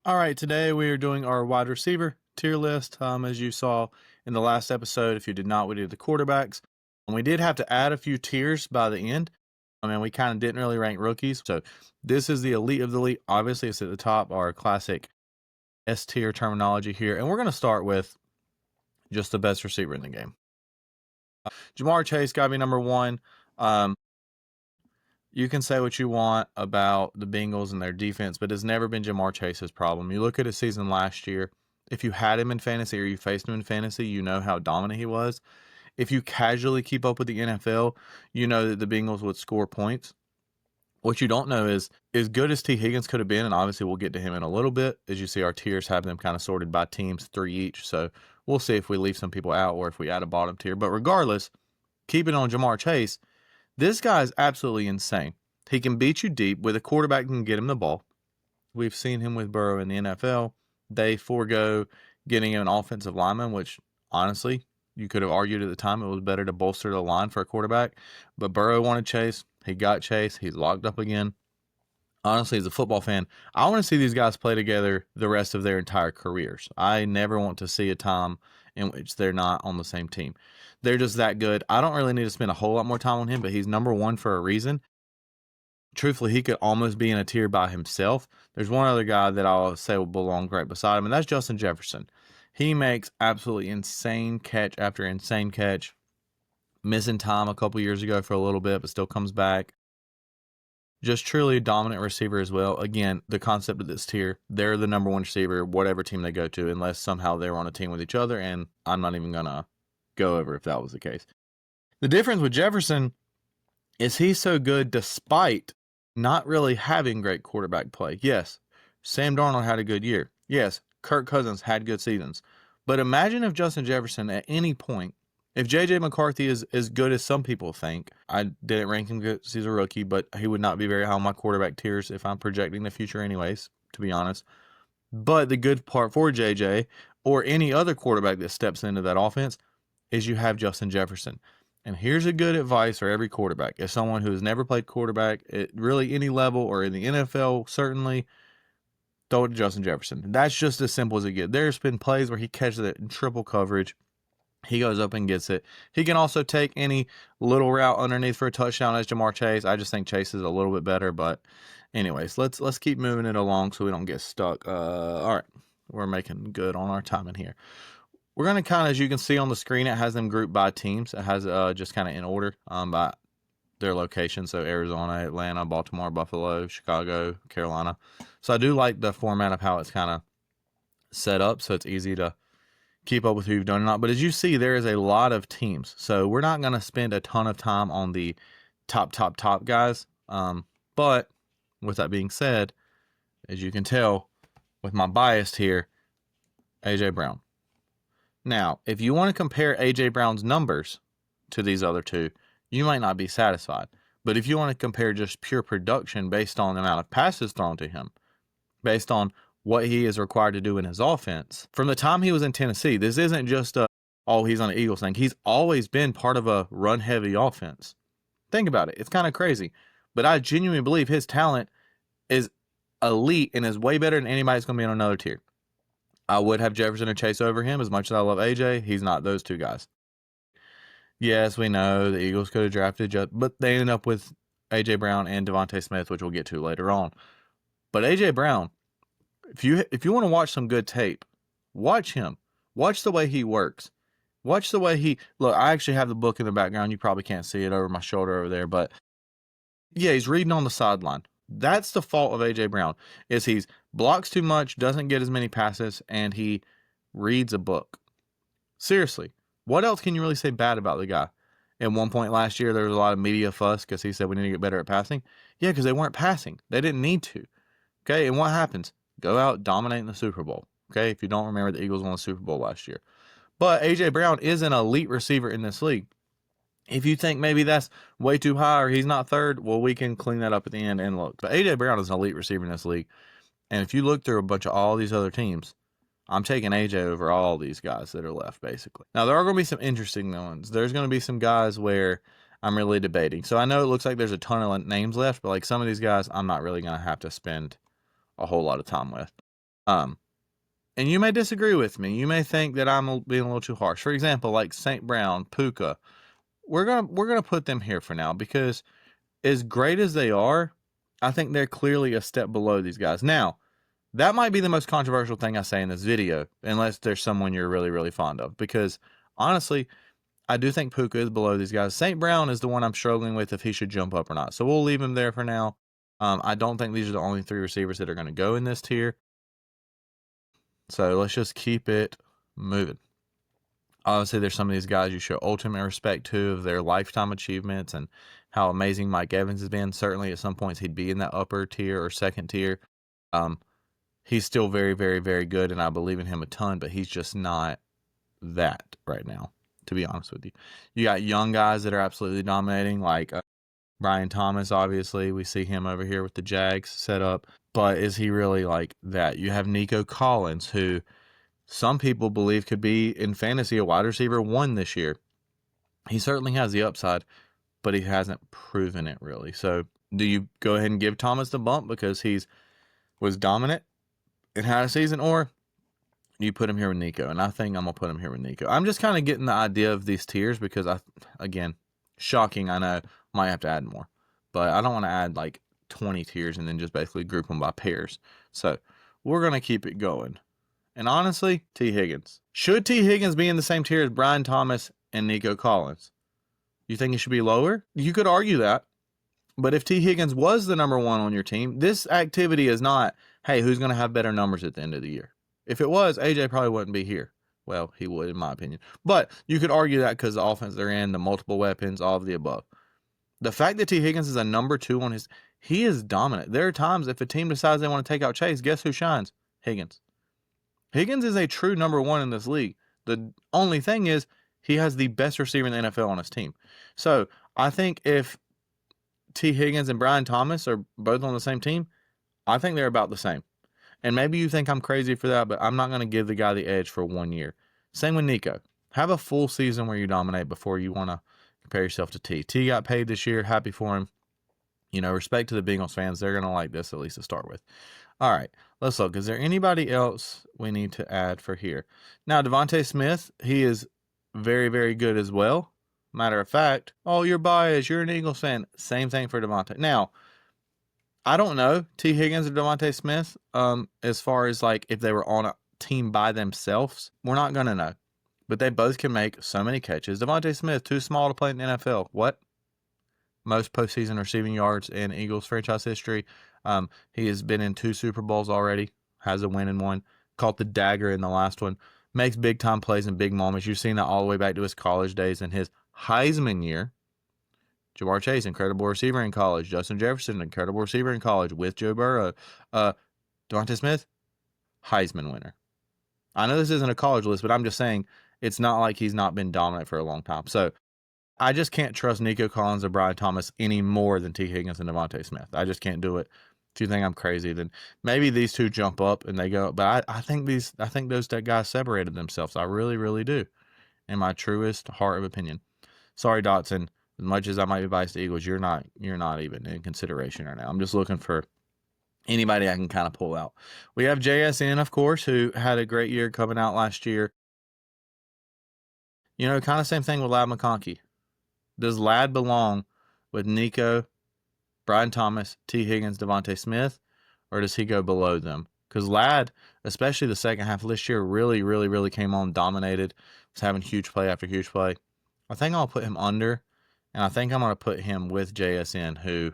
All right, today we are doing our wide receiver tier list. As you saw in the last episode, if you did not, we did the quarterbacks. And we did have to add a few tiers by the end. I mean, we kind of didn't really rank rookies. So this is the elite of the elite. Obviously, it's at the top, our classic S tier terminology here. And we're going to start with just the best receiver in the game. Ja'Marr Chase got to be number one. You can say what you want about the Bengals and their defense, but it's never been Ja'Marr Chase's problem. You look at his season last year. If you had him in fantasy or you faced him in fantasy, you know how dominant he was. If you casually keep up with the NFL, you know that the Bengals would score points. What you don't know is, as good as T. Higgins could have been, and obviously we'll get to him in a little bit. As you see, our tiers have them kind of sorted by teams, 3 each. So we'll see if we leave some people out or if we add a bottom tier. But regardless, keeping on Ja'Marr Chase, this guy is absolutely insane. He can beat you deep with a quarterback who can get him the ball. We've seen him with Burrow in the NFL. They forego getting him an offensive lineman, which honestly, you could have argued at the time it was better to bolster the line for a quarterback. But Burrow wanted Chase. He got Chase. He's locked up again. Honestly, as a football fan, I want to see these guys play together the rest of their entire careers. I never want to see a time in which they're not on the same team. They're just that good. I don't really need to spend a whole lot more time on him, but he's number one for a reason. Truthfully, he could almost be in a tier by himself. There's one other guy that I'll say will belong right beside him, and that's Justin Jefferson. He makes absolutely insane catch after insane catch. Missing time a couple years ago for a little bit, but still comes back. Just truly a dominant receiver as well. Again, the concept of this tier, they're the number one receiver, whatever team they go to, unless somehow they're on a team with each other, and I'm not even going to go over if that was the case. The difference with Jefferson is he's so good despite not really having great quarterback play. Yes, Sam Darnold had a good year. Yes, Kirk Cousins had good seasons. But imagine if Justin Jefferson at any point, if J.J. McCarthy is as good as some people think, I didn't rank him because he's a rookie, but he would not be very high on my quarterback tiers if I'm projecting the future anyways, to be honest. But the good part for J.J. or any other quarterback that steps into that offense is you have Justin Jefferson. And here's a good advice for every quarterback. As someone who has never played quarterback at really any level or in the NFL, certainly, throw it to Justin Jefferson. That's just as simple as it gets. There's been plays where he catches it in triple coverage. He goes up and gets it. He can also take any little route underneath for a touchdown as Ja'Marr Chase. I just think Chase is a little bit better. But anyways, let's keep moving it along so we don't get stuck. All right. We're making good on our timing here. We're going to kind of, as you can see on the screen, it has them grouped by teams. It has just kind of in order by their location. So Arizona, Atlanta, Baltimore, Buffalo, Chicago, Carolina. So I do like the format of how it's kind of set up. So it's easy to keep up with who you've done or not. But as you see, there is a lot of teams. So we're not going to spend a ton of time on the top guys. But with that being said, as you can tell with my bias here, A.J. Brown. Now, if you want to compare A.J. Brown's numbers to these other two, you might not be satisfied. But if you want to compare just pure production based on the amount of passes thrown to him, based on what he is required to do in his offense, from the time he was in Tennessee, this isn't just he's on the Eagles thing. He's always been part of a run-heavy offense. Think about it. It's kind of crazy. But I genuinely believe his talent is elite and is way better than anybody that's going to be on another tier. I would have Jefferson or Chase over him as much as I love AJ. He's not those two guys. Yes, we know the Eagles could have drafted, but they ended up with A.J. Brown and Devontae Smith, which we'll get to later on. But A.J. Brown, if you want to watch some good tape, watch him. Watch the way he works. Watch the way look, I actually have the book in the background. You probably can't see it over my shoulder over there, but yeah, he's reading on the sideline. That's the fault of A.J. Brown, is he's blocks too much, doesn't get as many passes, and he reads a book. Seriously, what else can you really say bad about the guy? At one point last year, there was a lot of media fuss because he said we need to get better at passing. Yeah, because they weren't passing. They didn't need to. Okay, and what happens? Go out, dominate in the Super Bowl. Okay, if you don't remember, the Eagles won the Super Bowl last year. But A.J. Brown is an elite receiver in this league. If you think maybe that's way too high or he's not third, well, we can clean that up at the end and look. But A.J. Brown is an elite receiver in this league. And if you look through a bunch of all these other teams, I'm taking A.J. over all these guys that are left, basically. Now, there are going to be some interesting ones. There's going to be some guys where I'm really debating. So I know it looks like there's a ton of names left, but like some of these guys, I'm not really going to have to spend a whole lot of time with. And you may disagree with me. You may think that I'm being a little too harsh. For example, like St. Brown, Puka, we're gonna put them here for now because as great as they are, I think they're clearly a step below these guys. Now, that might be the most controversial thing I say in this video, unless there's someone you're really, really fond of. Because honestly, I do think Puka is below these guys. St. Brown is the one I'm struggling with if he should jump up or not. So we'll leave him there for now. I don't think these are the only 3 receivers that are going to go in this tier. So let's just keep it moving. Obviously, there's some of these guys you show ultimate respect to of their lifetime achievements and how amazing Mike Evans has been. Certainly, at some points, he'd be in that upper tier or second tier. He's still very, very, very good, and I believe in him a ton, but he's just not that right now, to be honest with you. You got young guys that are absolutely dominating, like Brian Thomas, obviously. We see him over here with the Jags set up, but is he really like that? You have Nico Collins, who some people believe could be in fantasy a wide receiver 1 this year. He certainly has the upside, but he hasn't proven it really. So do you go ahead and give Thomas the bump because he's was dominant and had a season, or you put him here with Nico? And I think I'm going to put him here with Nico. I'm just kind of getting the idea of these tiers because, again, shocking, I know, might have to add more. But I don't want to add like 20 tiers and then just basically group them by pairs. So we're going to keep it going. And honestly, T. Higgins. Should T. Higgins be in the same tier as Brian Thomas and Nico Collins? You think he should be lower? You could argue that. But if T. Higgins was the number 1 on your team, this activity is not, hey, who's going to have better numbers at the end of the year? If it was, AJ probably wouldn't be here. Well, he would, in my opinion. But you could argue that because the offense they're in, the multiple weapons, all of the above. The fact that T. Higgins is a number 2 on his, he is dominant. There are times if a team decides they want to take out Chase, guess who shines? Higgins. Higgins is a true number 1 in this league. The only thing is he has the best receiver in the NFL on his team. So I think if T. Higgins and Brian Thomas are both on the same team, I think they're about the same. And maybe you think I'm crazy for that, but I'm not going to give the guy the edge for 1 year. Same with Nico. Have a full season where you dominate before you want to compare yourself to T. T got paid this year. Happy for him. You know, respect to the Bengals fans. They're going to like this at least to start with. All right, let's look. Is there anybody else we need to add for here? Now, Devontae Smith, he is very, very good as well. Matter of fact, oh, you're biased. You're an Eagles fan. Same thing for Devontae. Now, I don't know T. Higgins or Devontae Smith as far as like if they were on a team by themselves. We're not going to know. But they both can make so many catches. Devontae Smith, too small to play in the NFL. What? Most postseason receiving yards in Eagles franchise history. He has been in 2 Super Bowls already. Has a win in 1. Caught the dagger in the last one. Makes big time plays in big moments. You've seen that all the way back to his college days and his Heisman year. Ja'Marr Chase, incredible receiver in college. Justin Jefferson, incredible receiver in college with Joe Burrow. Devontae Smith, Heisman winner. I know this isn't a college list, but I'm just saying it's not like he's not been dominant for a long time. So I just can't trust Nico Collins or Brian Thomas any more than T. Higgins and Devontae Smith. I just can't do it. If you think I'm crazy, then maybe these 2 jump up and they go. But I think those guys separated themselves. I really, really do, in my truest heart of opinion. Sorry, Dotson. As much as I might be biased to Eagles, you're not even in consideration right now. I'm just looking for anybody I can kind of pull out. We have JSN, of course, who had a great year coming out last year. You know, kind of same thing with Ladd McConkey. Does Ladd belong with Nico, Brian Thomas, T. Higgins, Devontae Smith, or does he go below them? Because Ladd, especially the second half of this year, really, really, really came on, dominated, was having huge play after huge play. I think I'll put him under, and I think I'm going to put him with JSN, who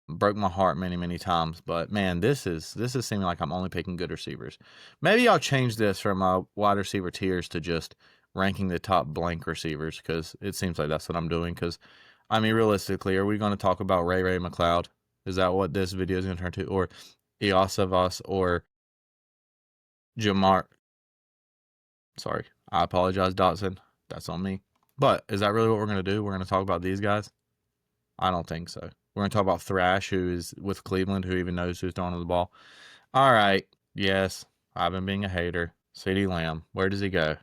broke my heart many, many times. But man, this is seeming like I'm only picking good receivers. Maybe I'll change this from my wide receiver tiers to just ranking the top blank receivers, because it seems like that's what I'm doing. Because I mean, realistically, are we going to talk about Ray McCloud? Is that what this video is going to turn to, or Iosivas, or Jamar? Sorry, I apologize, Dotson. That's on me. But is that really what we're going to do? We're going to talk about these guys? I don't think so. We're going to talk about Thrash, who is with Cleveland, who even knows who's throwing the ball. All right. Yes, I've been being a hater. CeeDee Lamb. Where does he go?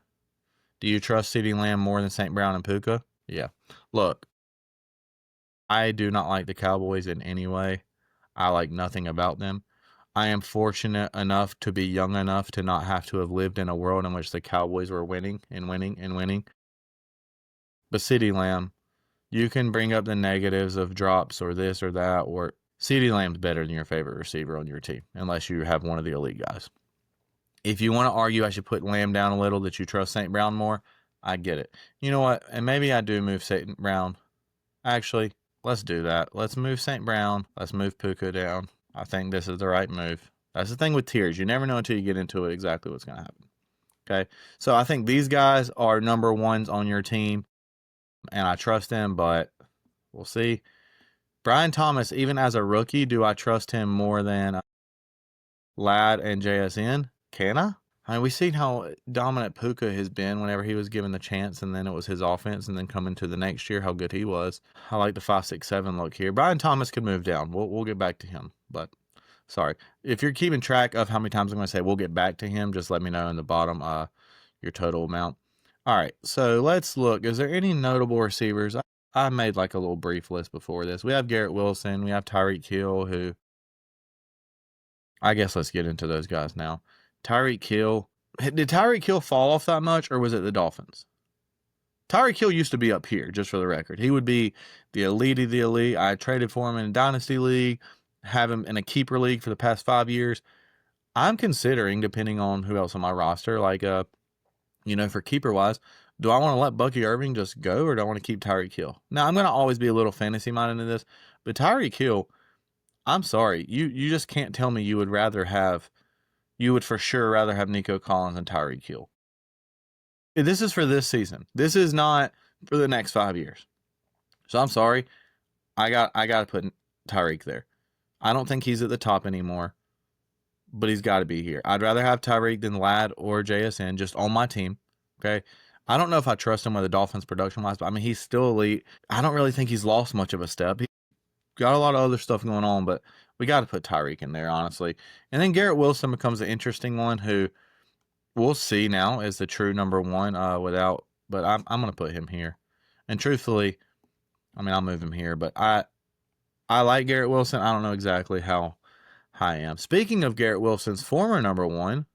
Do you trust CeeDee Lamb more than St. Brown and Puka? Yeah. Look, I do not like the Cowboys in any way. I like nothing about them. I am fortunate enough to be young enough to not have to have lived in a world in which the Cowboys were winning and winning and winning. But CeeDee Lamb, you can bring up the negatives of drops or this or that, or CeeDee Lamb's better than your favorite receiver on your team, unless you have one of the elite guys. If you want to argue I should put Lamb down a little, that you trust St. Brown more, I get it. You know what? And maybe I do move St. Brown. Actually, let's do that. Let's move St. Brown. Let's move Puka down. I think this is the right move. That's the thing with tiers. You never know until you get into it exactly what's going to happen. Okay? So I think these guys are number ones on your team, and I trust them, but we'll see. Brian Thomas, even as a rookie, do I trust him more than Ladd and JSN? Can I? I mean, we've seen how dominant Puka has been whenever he was given the chance, and then it was his offense, and then coming to the next year, how good he was. I like the 5-6-7 look here. Brian Thomas could move down. We'll get back to him, but sorry. If you're keeping track of how many times I'm going to say we'll get back to him, just let me know in the bottom your total amount. All right, so let's look. Is there any notable receivers? I made like a little brief list before this. We have Garrett Wilson. We have Tyreek Hill, who I guess let's get into those guys now. Tyreek Hill. Did Tyreek Hill fall off that much, or was it the Dolphins? Tyreek Hill used to be up here, just for the record. He would be the elite of the elite. I traded for him in a dynasty league, have him in a keeper league for the past 5 years. I'm considering, depending on who else on my roster, like, for keeper-wise, do I want to let Bucky Irving just go, or do I want to keep Tyreek Hill? Now, I'm going to always be a little fantasy-minded in this, but Tyreek Hill, I'm sorry. You just can't tell me you would for sure rather have Nico Collins than Tyreek Hill. This is for this season. This is not for the next 5 years. So I'm sorry. I got to put Tyreek there. I don't think he's at the top anymore, but he's got to be here. I'd rather have Tyreek than Ladd or JSN just on my team. Okay. I don't know if I trust him with the Dolphins production wise, but I mean, he's still elite. I don't really think he's lost much of a step. He got a lot of other stuff going on, but we got to put Tyreek in there, honestly. And then Garrett Wilson becomes an interesting one who we'll see now is the true number one but I'm going to put him here. And truthfully, I mean, I'll move him here, but I like Garrett Wilson. I don't know exactly how high I am. Speaking of Garrett Wilson's former number one,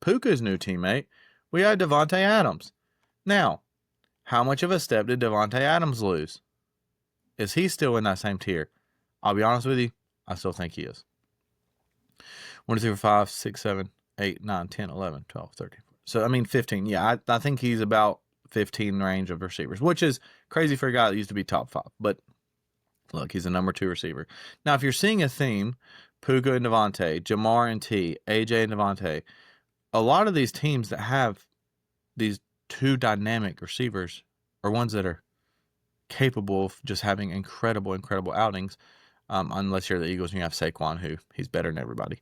Puka's new teammate, we had Davante Adams. Now, how much of a step did Davante Adams lose? Is he still in that same tier? I'll be honest with you, I still think he is. 1, 2, 3, 4, 5, 6, 7, 8, 9, 10, 11, 12, 13. So, I mean, 15. Yeah, I think he's about 15 range of receivers, which is crazy for a guy that used to be top 5. But look, he's a number 2 receiver. Now, if you're seeing a theme, Puka and Davante, Jamar and T, AJ and Davante, a lot of these teams that have these 2 dynamic receivers are ones that are capable of just having incredible outings, unless you're the Eagles and you have Saquon, who he's better than everybody.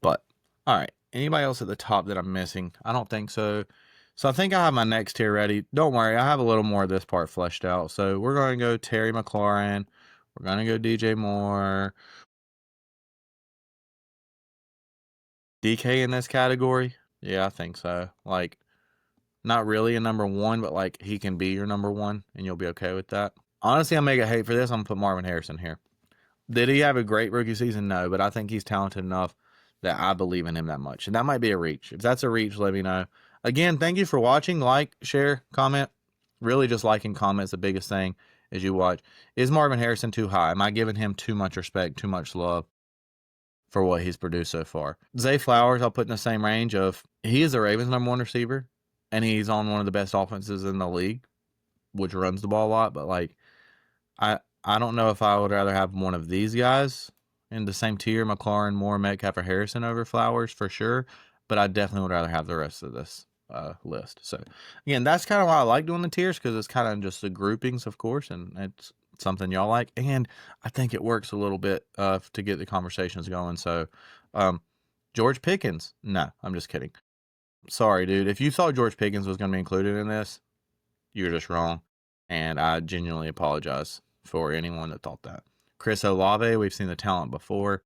But, all right, anybody else at the top that I'm missing? I don't think so. So I think I have my next tier ready. Don't worry, I have a little more of this part fleshed out. So we're going to go Terry McLaurin. We're going to go DJ Moore. DK in this category? Yeah, I think so. Like, not really a number 1, but like he can be your number 1, and you'll be okay with that. Honestly, I'm mega hate for this. I'm going to put Marvin Harrison here. Did he have a great rookie season? No, but I think he's talented enough that I believe in him that much. And that might be a reach. If that's a reach, let me know. Again, thank you for watching. Like, share, comment. Really just liking comments, the biggest thing as you watch. Is Marvin Harrison too high? Am I giving him too much respect, too much love for what he's produced so far? Zay Flowers, I'll put in the same range of, he is the Ravens' number 1 receiver, and he's on one of the best offenses in the league, which runs the ball a lot. But, like, I don't know if I would rather have one of these guys in the same tier, McLaurin, Moore, Metcalf, or Harrison over Flowers for sure, but I definitely would rather have the rest of this list. So, again, that's kind of why I like doing the tiers, because it's kind of just the groupings, of course, and it's something y'all like, and I think it works a little bit to get the conversations going. So, George Pickens. No, I'm just kidding. Sorry, dude. If you thought George Pickens was going to be included in this, you're just wrong, and I genuinely apologize for anyone that thought that. Chris Olave, we've seen the talent before.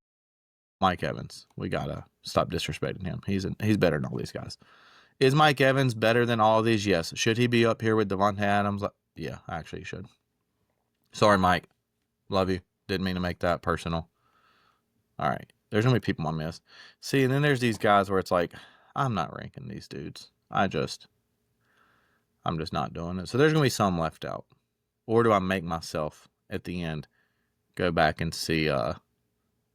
Mike Evans, we got to stop disrespecting him. He's better than all these guys. Is Mike Evans better than all of these? Yes. Should he be up here with Davante Adams? Yeah, actually he should. Sorry, Mike. Love you. Didn't mean to make that personal. All right. There's going to be people I miss. See, and then there's these guys where it's like, I'm not ranking these dudes. I'm just not doing it. So there's going to be some left out. Or do I make myself at the end go back and see,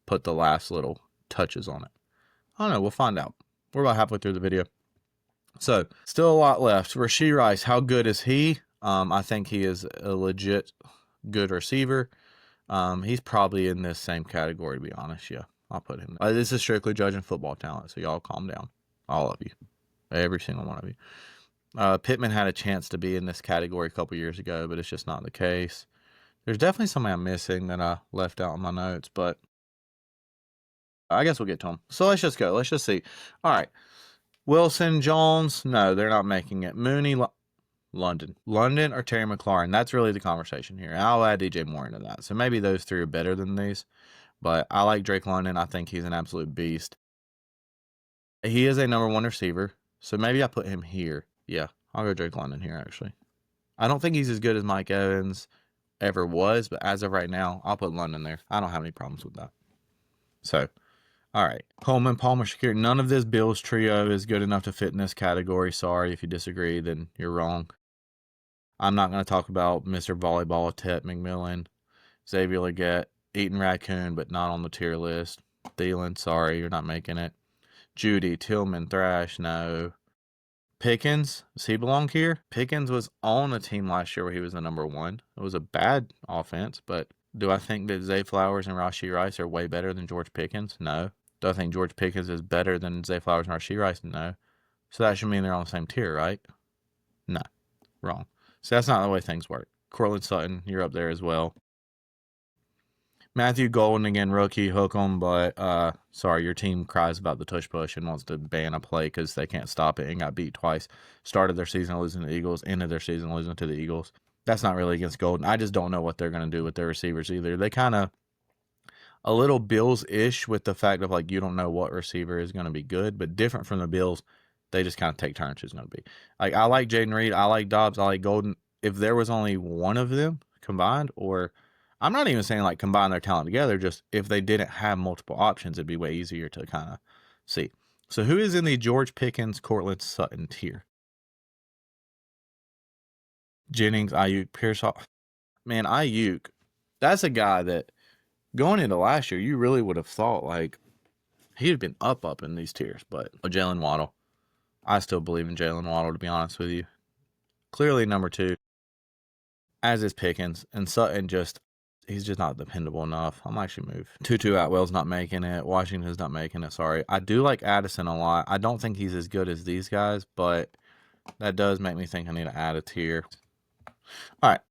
put the last little touches on it? I don't know. We'll find out. We're about halfway through the video. So still a lot left. Rashee Rice, how good is he? I think he is a legit good receiver. He's probably in this same category, to be honest. Yeah, I'll put him there. This is strictly judging football talent, so y'all calm down. All of you. Every single one of you. Pittman had a chance to be in this category a couple years ago, but it's just not the case. There's definitely somebody I'm missing that I left out in my notes, but I guess we'll get to them. So let's just go. Let's just see. All right. Wilson, Jones, no, they're not making it. Mooney, London or Terry McLaurin. That's really the conversation here. I'll add DJ Moore into that. So maybe those three are better than these. But I like Drake London. I think he's an absolute beast. He is a number one receiver. So maybe I put him here. Yeah, I'll go Drake London here, actually. I don't think he's as good as Mike Evans ever was. But as of right now, I'll put London there. I don't have any problems with that. So, all right. Coleman, Palmer, Shakir. None of this Bills trio is good enough to fit in this category. Sorry if you disagree, then you're wrong. I'm not going to talk about Mr. Volleyball, Tet McMillan, Xavier Legette, Eaton Raccoon, but not on the tier list. Thielen, sorry, you're not making it. Judy, Tillman, Thrash, no. Pickens, does he belong here? Pickens was on a team last year where he was the number one. It was a bad offense, but do I think that Zay Flowers and Rashee Rice are way better than George Pickens? No. Do I think George Pickens is better than Zay Flowers and Rashee Rice? No. So that should mean they're on the same tier, right? No. Wrong. So that's not the way things work. Courtland Sutton, you're up there as well. Matthew Golden, again, rookie, hook 'em, but sorry, your team cries about the tush push and wants to ban a play because they can't stop it and got beat twice. Started their season losing to the Eagles, ended their season losing to the Eagles. That's not really against Golden. I just don't know what they're going to do with their receivers either. They kind of a little Bills-ish with the fact of like you don't know what receiver is going to be good, but different from the Bills. They just kind of take turns who's going to be. Like, I like Jaden Reed. I like Dobbs. I like Golden. If there was only one of them combined, or I'm not even saying like combine their talent together, just if they didn't have multiple options, it'd be way easier to kind of see. So who is in the George Pickens, Courtland Sutton tier? Jennings, Ayuk, Pearsall. Man, Ayuk, that's a guy that going into last year, you really would have thought like he'd been up in these tiers, but Jalen Waddle. I still believe in Jalen Waddle, to be honest with you. Clearly number two, as is Pickens. And Sutton he's just not dependable enough. I'm actually move. Tutu Atwell's not making it. Washington's not making it. Sorry. I do like Addison a lot. I don't think he's as good as these guys, but that does make me think I need to add a tier. All right.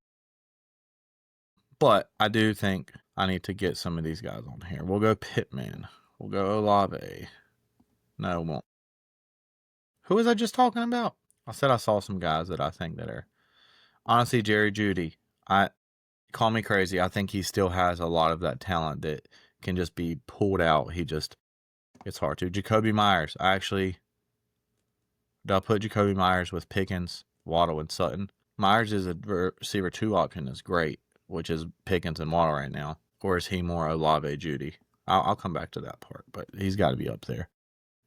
But I do think I need to get some of these guys on here. We'll go Pittman. We'll go Olave. No, won't. Who was I just talking about? I said I saw some guys that I think that are honestly Jerry Jeudy. Call me crazy. I think he still has a lot of that talent that can just be pulled out. It's hard to. Jacoby Myers. Do I put Jacoby Myers with Pickens, Waddle, and Sutton? Myers is a receiver 2 option is great, which is Pickens and Waddle right now. Or is he more Olave Jeudy? I'll come back to that part, but he's got to be up there.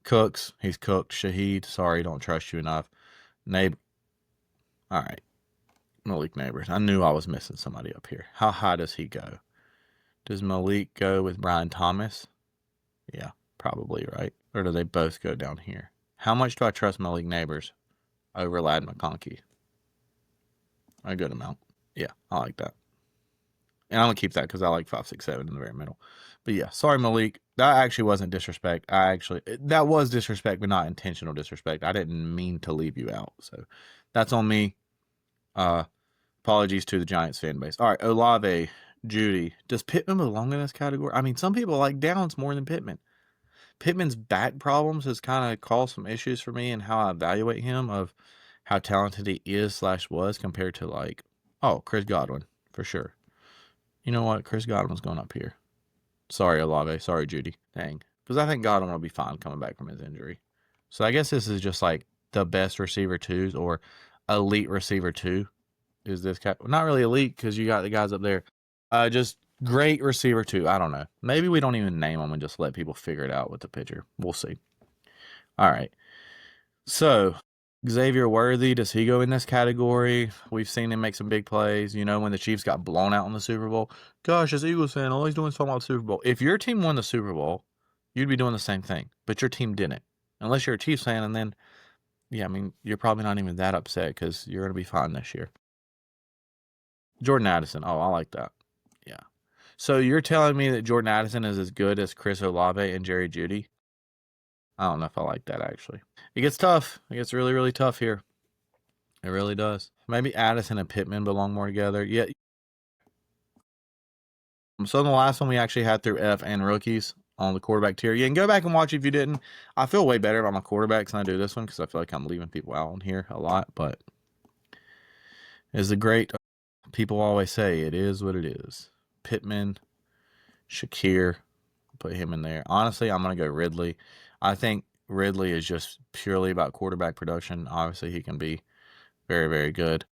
Cooks, he's cooked. Shaheed, sorry, don't trust you enough. All right. Malik Neighbors. I knew I was missing somebody up here. How high does he go? Does Malik go with Brian Thomas? Yeah, probably, right? Or do they both go down here? How much do I trust Malik Neighbors over Ladd McConkey? A good amount. Yeah, I like that. And I'm going to keep that because I like 5, 6, 7 in the very middle. But yeah, sorry, Malik. That actually wasn't disrespect. That was disrespect, but not intentional disrespect. I didn't mean to leave you out. So that's on me. Apologies to the Giants fan base. All right, Olave, Jeudy. Does Pittman belong in this category? I mean, some people like Downs more than Pittman. Pittman's back problems has kind of caused some issues for me in how I evaluate him of how talented he is / was compared to Chris Godwin, for sure. You know what? Chris Godwin's going up here. Sorry, Olave. Sorry, Jeudy. Dang. Because I think Godwin will be fine coming back from his injury. So I guess this is just like the best receiver 2s or elite receiver 2 is this cat. Not really elite because you got the guys up there. Just Great receiver, too. I don't know. Maybe we don't even name him and just let people figure it out with the pitcher. We'll see. All right. So, Xavier Worthy, does he go in this category? We've seen him make some big plays. You know, when the Chiefs got blown out in the Super Bowl. Gosh, as Eagles fan, all he's doing is talking about the Super Bowl. If your team won the Super Bowl, you'd be doing the same thing, but your team didn't. Unless you're a Chiefs fan, and then, yeah, I mean, you're probably not even that upset because you're going to be fine this year. Jordan Addison. Oh, I like that. Yeah. So you're telling me that Jordan Addison is as good as Chris Olave and Jerry Jeudy? I don't know if I like that, actually. It gets tough. It gets really, really tough here. It really does. Maybe Addison and Pittman belong more together. Yeah. So in the last one, we actually had through F and rookies on the quarterback tier. You can go back and watch if you didn't. I feel way better about my quarterbacks than I do this one because I feel like I'm leaving people out on here a lot. But as the great people always say, it is what it is. Pittman, Shakir, put him in there. Honestly, I'm going to go Ridley. I think Ridley is just purely about quarterback production. Obviously, he can be very, very good.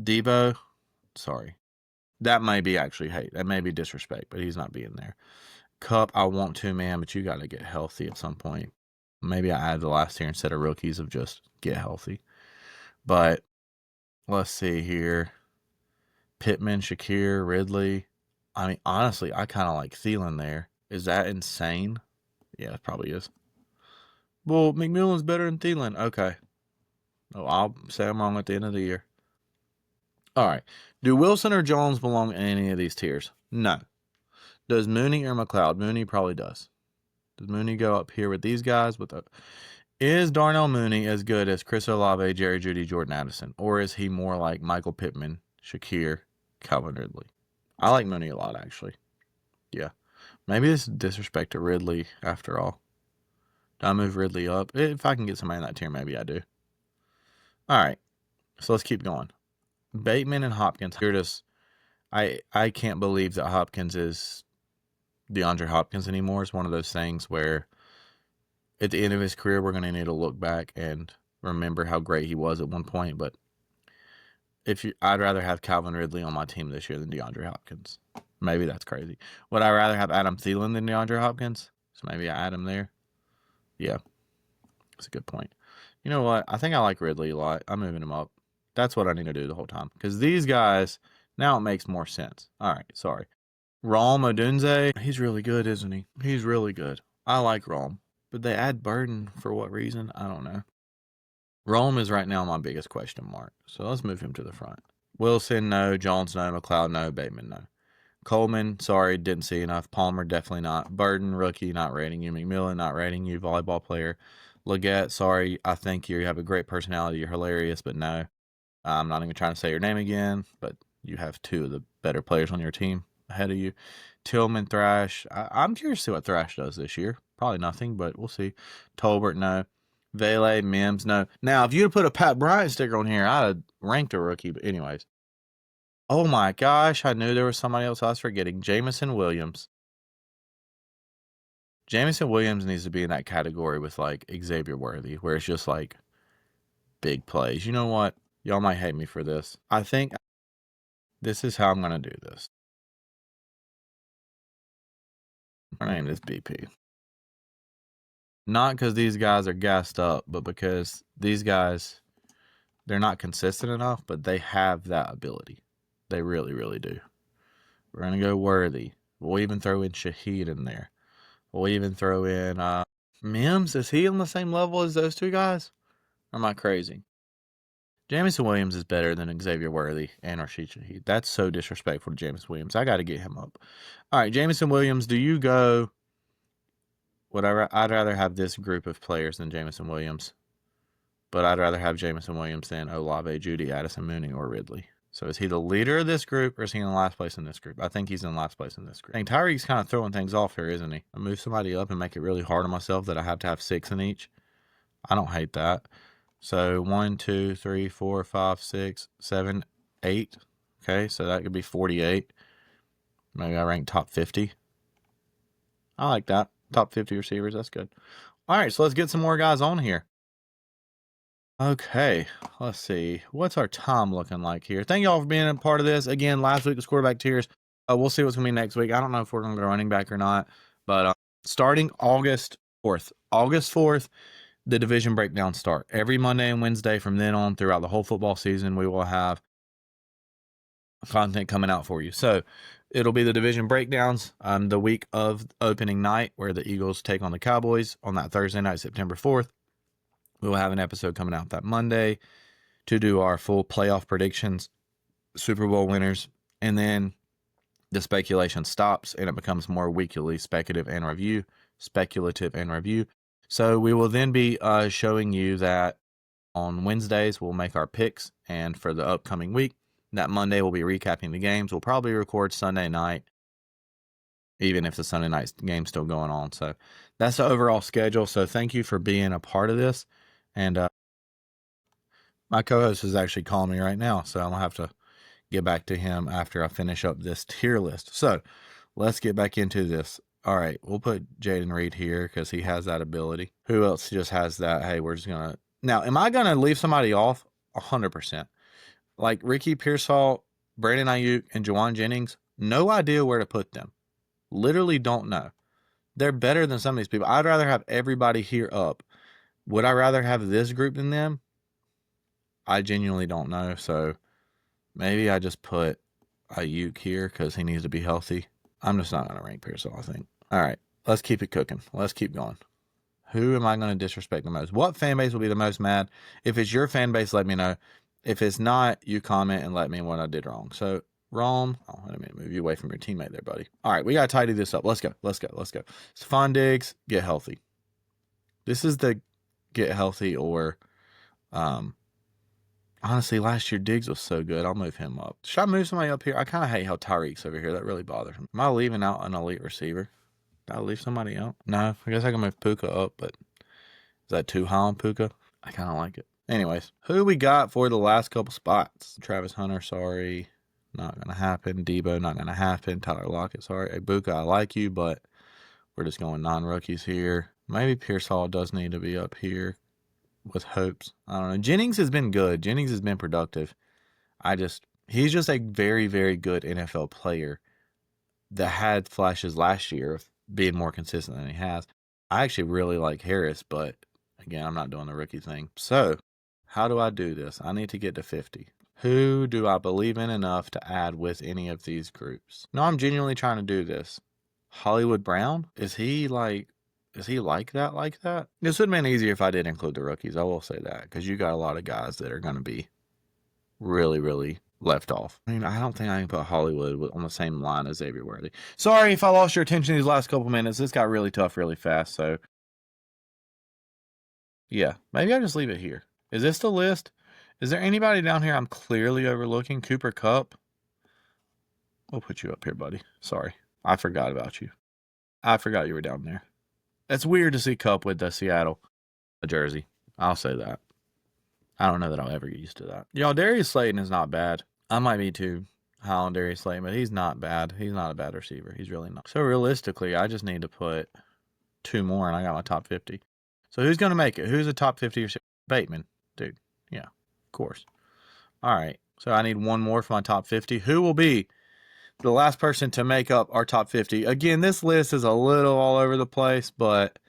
Debo, sorry. That may be actually hate. That may be disrespect, but he's not being there. Cup, I want to, man, but you got to get healthy at some point. Maybe I add the last tier instead of rookies of just get healthy. But let's see here. Pittman, Shakir, Ridley. I mean, honestly, I kind of like Thielen there. Is that insane? Yeah, it probably is. Well, McMillan's better than Thielen. Okay. Oh, I'll say I'm wrong at the end of the year. All right. Do Wilson or Jones belong in any of these tiers? No. Does Mooney or McLeod? Mooney probably does. Does Mooney go up here with these guys? Is Darnell Mooney as good as Chris Olave, Jerry Jeudy, Jordan Addison? Or is he more like Michael Pittman, Shakir, Calvin Ridley? I like Mooney a lot, actually. Yeah. Maybe this is disrespect to Ridley after all. Do I move Ridley up? If I can get somebody in that tier, maybe I do. All right. So let's keep going. Bateman and Hopkins. I can't believe that Hopkins is DeAndre Hopkins anymore. It's one of those things where at the end of his career, we're going to need to look back and remember how great he was at one point. But I'd rather have Calvin Ridley on my team this year than DeAndre Hopkins. Maybe that's crazy. Would I rather have Adam Thielen than DeAndre Hopkins? So maybe I add him there. Yeah, that's a good point. You know what? I think I like Ridley a lot. I'm moving him up. That's what I need to do the whole time. Because these guys, now it makes more sense. All right, sorry. Rome Odunze, he's really good, isn't he? He's really good. I like Rome. But they add Burden for what reason? I don't know. Rome is right now my biggest question mark. So let's move him to the front. Wilson, no. Jones, no. McLeod, no. Bateman, no. Coleman, sorry, didn't see enough. Palmer, definitely not. Burden, rookie, not rating you. McMillan, not rating you. Volleyball player. Leggett, sorry, I think you have a great personality. You're hilarious, but no. I'm not even trying to say your name again, but you have two of the better players on your team ahead of you. Tillman, Thrash. I'm curious to see what Thrash does this year. Probably nothing, but we'll see. Tolbert, no. Vele, Mims, no. Now, if you'd have put a Pat Bryant sticker on here, I'd have ranked a rookie, but anyways. Oh my gosh, I knew there was somebody else I was forgetting. Jameson Williams. Jameson Williams needs to be in that category with like Xavier Worthy, where it's just like big plays. You know what? Y'all might hate me for this. I think this is how I'm going to do this. Her name is BP. Not because these guys are gassed up, but because these guys, they're not consistent enough, but they have that ability. They really, really do. We're going to go Worthy. We'll even throw in Shaheed in there. We'll even throw in Mims. Is he on the same level as those two guys? Or am I crazy? Jameson Williams is better than Xavier Worthy and Rashid Shaheed. That's so disrespectful to Jameson Williams. I got to get him up. All right, Jameson Williams, do you go? Whatever. I'd rather have this group of players than Jameson Williams. But I'd rather have Jameson Williams than Olave, Jeudy, Addison, Mooney, or Ridley. So is he the leader of this group, or is he in last place in this group? I think he's in last place in this group. I think Tyreek's kind of throwing things off here, isn't he? I move somebody up and make it really hard on myself that I have to have 6 in each. I don't hate that. So 1, 2, 3, 4, 5, 6, 7, 8. Okay, so that could be 48. Maybe I rank top 50. I like that. Top 50 receivers. That's good. All right, so let's get some more guys on here. Okay, let's see. What's our time looking like here? Thank y'all for being a part of this. Again, last week was quarterback tiers. We'll see what's going to be next week. I don't know if we're going to go running back or not, but starting August 4th, the division breakdowns start. Every Monday and Wednesday from then on throughout the whole football season, we will have content coming out for you. So it'll be the division breakdowns the week of opening night where the Eagles take on the Cowboys on that Thursday night, September 4th. We will have an episode coming out that Monday to do our full playoff predictions, Super Bowl winners, and then the speculation stops and it becomes more weekly speculative and review. So we will then be showing you that on Wednesdays we'll make our picks, and for the upcoming week, that Monday we'll be recapping the games. We'll probably record Sunday night, even if the Sunday night game's still going on. So that's the overall schedule. So thank you for being a part of this. And my co-host is actually calling me right now, so I'm going to have to get back to him after I finish up this tier list. So let's get back into this. All right, we'll put Jayden Reed here because he has that ability. Who else just has that? Hey, we're just going to... Now, am I going to leave somebody off? 100%. Like Ricky Pearsall, Brandon Ayuk, and Jauan Jennings, no idea where to put them. Literally don't know. They're better than some of these people. I'd rather have everybody here up. Would I rather have this group than them? I genuinely don't know. So maybe I just put Ayuk here because he needs to be healthy. I'm just not going to rank Pearsall, I think. All right, let's keep it cooking. Let's keep going. Who am I going to disrespect the most? What fan base will be the most mad? If it's your fan base, let me know. If it's not, you comment and let me know what I did wrong. So, Rome, let me move you away from your teammate there, buddy. All right, we got to tidy this up. Let's go. Stephon Diggs, get healthy. This is the get healthy or, honestly, last year Diggs was so good. I'll move him up. Should I move somebody up here? I kind of hate how Tyreek's over here. That really bothers me. Am I leaving out an elite receiver? Did I leave somebody out? No, I guess I can move Puka up, but is that too high on Puka? I kind of like it. Anyways, who we got for the last couple spots? Travis Hunter, sorry. Not going to happen. Debo, not going to happen. Tyler Lockett, sorry. Ibuka, I like you, but we're just going non-rookies here. Maybe Pearsall does need to be up here with hopes. I don't know. Jennings has been good. Jennings has been productive. He's just a very, very good NFL player that had flashes last year of being more consistent than he has. I actually really like Harris, but again, I'm not doing the rookie thing. So, how do I do this? I need to get to 50. Who do I believe in enough to add with any of these groups? No, I'm genuinely trying to do this. Hollywood Brown? Is he like that? This would have been easier if I did include the rookies. I will say that, because you got a lot of guys that are going to be really, really left off. I mean, I don't think I can put Hollywood on the same line as Xavier Worthy. Sorry if I lost your attention these last couple minutes. This got really tough really fast, so yeah, maybe I just leave it here. Is this the list? Is there anybody down here I'm clearly overlooking? Cooper Kupp? We'll put you up here, buddy. Sorry. I forgot about you. I forgot you were down there. It's weird to see Kupp with the Seattle jersey. I'll say that. I don't know that I'll ever get used to that. Darius Slayton is not bad. I might be too high on Darius Slayton, but he's not bad. He's not a bad receiver. He's really not. So realistically, I just need to put 2 more, and I got my top 50. So who's going to make it? Who's a top 50 receiver? Bateman. Dude. Yeah, of course. All right. So I need 1 more for my top 50. Who will be the last person to make up our top 50? Again, this list is a little all over the place, but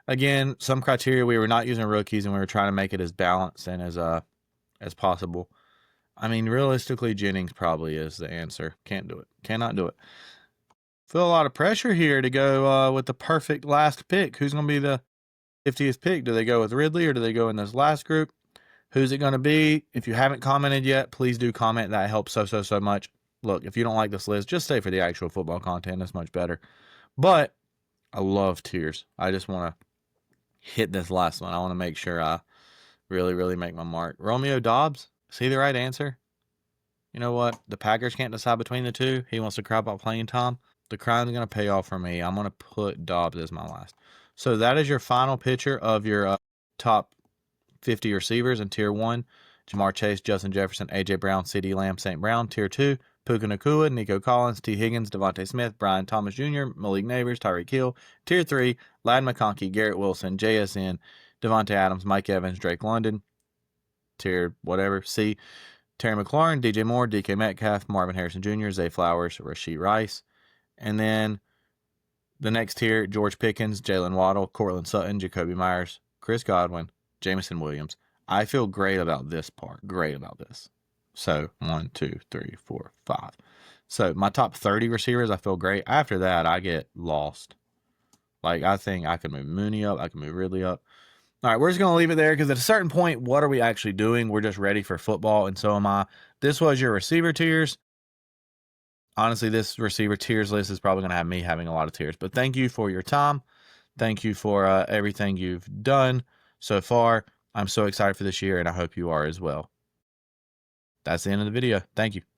again, some criteria, we were not using rookies and we were trying to make it as balanced and as possible. I mean, realistically, Jennings probably is the answer. Can't do it. Cannot do it. Feel a lot of pressure here to go with the perfect last pick. Who's going to be the 50th pick? Do they go with Ridley or do they go in this last group? Who's it going to be? If you haven't commented yet, please do comment. That helps so much. Look, if you don't like this list, just stay for the actual football content. That's much better. But I love tiers. I just want to hit this last one. I want to make sure I really, really make my mark. Romeo Doubs, is he the right answer? You know what? The Packers can't decide between the two. He wants to crop out playing time. The crime's going to pay off for me. I'm going to put Doubs as my last. So that is your final picture of your top 50 receivers in Tier 1. Ja'Marr Chase, Justin Jefferson, A.J. Brown, CeeDee Lamb, St. Brown. Tier 2, Puka Nacua, Nico Collins, T. Higgins, Devontae Smith, Brian Thomas Jr., Malik Neighbors, Tyreek Hill. Tier 3, Ladd McConkey, Garrett Wilson, JSN, Devontae Adams, Mike Evans, Drake London. Tier whatever, C, Terry McLaurin, DJ Moore, DK Metcalf, Marvin Harrison Jr., Zay Flowers, Rashee Rice. And then the next tier, George Pickens, Jalen Waddle, Courtland Sutton, Jacoby Myers, Chris Godwin, Jameson Williams. I feel great about this part. Great about this. So 1, 2, 3, 4, 5. So my top 30 receivers, I feel great. After that, I get lost. Like, I think I can move Mooney up. I can move Ridley up. All right, we're just going to leave it there because at a certain point, what are we actually doing? We're just ready for football, and so am I. This was your receiver tiers. Honestly, this receiver tiers list is probably going to have me having a lot of tiers. But thank you for your time. Thank you for everything you've done so far. I'm so excited for this year, and I hope you are as well. That's the end of the video. Thank you.